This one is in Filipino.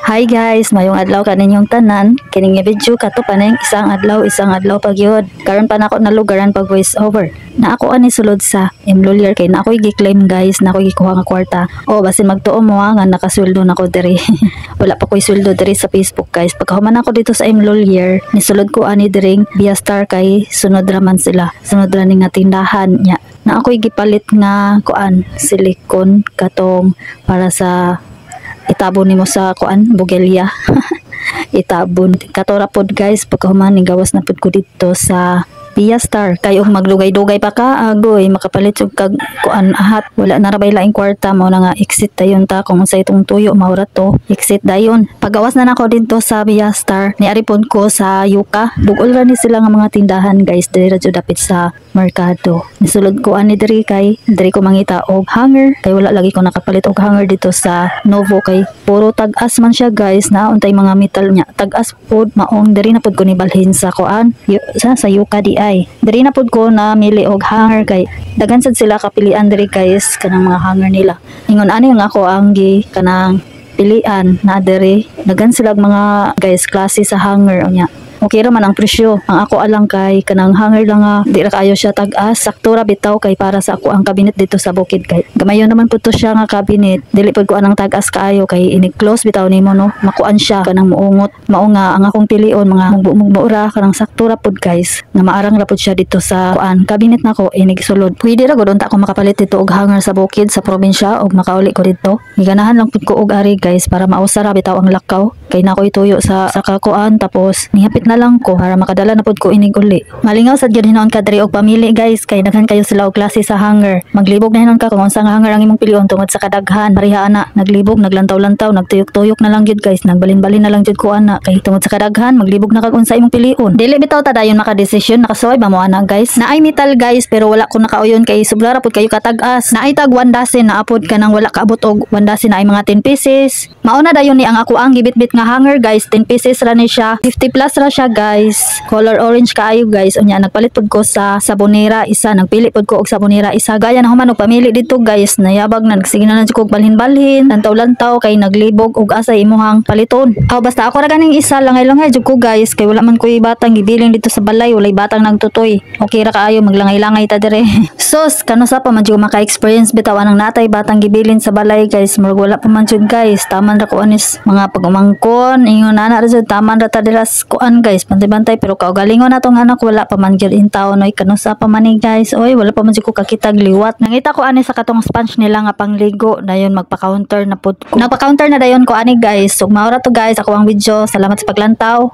Hi guys, mayong adlaw kaninyong tanan. Kining video kato paning isang adlaw pagyod. Karon pa nako na lugaran pag voice over. Na ako ani sulod sa employer kay na ako gi-claim guys, na ako gikuha nga kwarta. O basin magtuo mo nga nakasweldo nako diri. Wala pa ko'y sweldo diri sa Facebook guys. Pagkahuman ako dito sa employer, nisulod ko ani diring Viastar kay sunod raman sila. Sunod ra ning nga tindahan nya. Na ako'y gipalit nga kuan silikon katong para sa itabon nimo sa kuan bugelya. Itabon katora pod guys pagkahuman ni gawas na pod ko dito sa Viastar kay og maglugay-dugay pa ka agoy makapalit og kag kuan ahat wala na rabay laing kwarta mo na nga exit dayon ta kung sa itong tuyo maura to exit dayon pagawas na nako dito sa Viastar ni ari pod ko sa Yuka dugol ra ni sila nga mga tindahan guys diri ra jud dapit sa merkado nisulod ko ani diri kay diri ko mangita og hanger kay wala lagi ko nakapalit og hanger dito sa Novo kay puro tag-as man siya guys na untay mga metal nya tag-as pod maong diri na pod ko ni balhin sa kuan sa Yuka di diri na pod ko na mili og hanger kay daghan sad sila kapilian diri guys kanang mga hanger nila ingon ani nga ako ang gi kanang pilian na diri daghan sila mga guys klase sa hanger unya okay ra man ang presyo ang ako alang kay kanang hanger lang nga di ra kaayo siya tag-as sakto ra bitaw kay para sa ako ang cabinet dito sa bukid kay gamayon naman pud to siya nga cabinet dili pud ko anang tag-as kaayo kay ini-close bitaw nimo no makuan siya kanang muungot mao nga ang akong pilion mga mugbo-ra kanang sakto ra pud guys nga maarang ra pud siya dito sa kuan cabinet nako inigisulod pwede ra gud unta ko makapalit dito og hanger sa bukid sa probinsya og makauli ko dito giganahan lang pud ko og ari guys para mausara bitaw ang lakaw kay nakoy tuyo sa kakuan tapos nihapit na lang ko para makadala na pod ko inig uli. Malingaw sad gyud hinuon ka diri og pamili guys kay daghan kayo sila og klase sa hanger. Maglibog na hinuon ka kung unsa nga hanger ang imong pilion tungod sa kadaghan. Pareha ana naglibog naglantaw-lantaw nagtuyok-tuyok na lang gyud guys nagbalin-balin na lang gyud ko ana kay tungod sa kadaghan maglibog na kag unsa imong pilion. Dili bitaw ta dayon makadesisyon nakasaway ba mo ana guys. Naay metal guys pero wala ko nakauyon kay sobra ra pod kayo katag-as. Naay tag 1 dozen na apod kanang wala kaabot og 1 dozen na ay mga 10 pieces. Mauna dayon ni ang ako ang gibit-bit nga hanger guys 10 pieces ra ni siya 50 plus ra siya guys color orange kaayo guys unya nagpalit pod ko sa sabonera isa nagpili pod ko og sabonera isa gaya na human og pamili dito guys nayabag na nagsige na ko balhin-balhin lantaw-lantaw kay naglibog og asa imuhang paliton basta ako ra ganing isa langay-langay jud ko guys kay wala man koy batang gibiling dito sa balay walay batang nagtutoy okay ra kaayo maglangay-langay ta dire sus kano sa pa man jud maka-experience bitaw anang natay batang gibilin sa balay guys murag wala pa man jud guys taman ra ko anis mga pagumangkon ingon ana ra jud taman ra ta diras kuan guys bantay pero kaugalingon natong anak wala pa man gyud in town oy kanusa pa man ni guys oy wala pa man jud ko kakitag liwat nangita ko ani sa katong sponge nila nga pangligo dayon magpa-counter na pud ko nagpa-counter na dayon ko ani guys ug maura to guys ako ang video salamat sa paglantaw.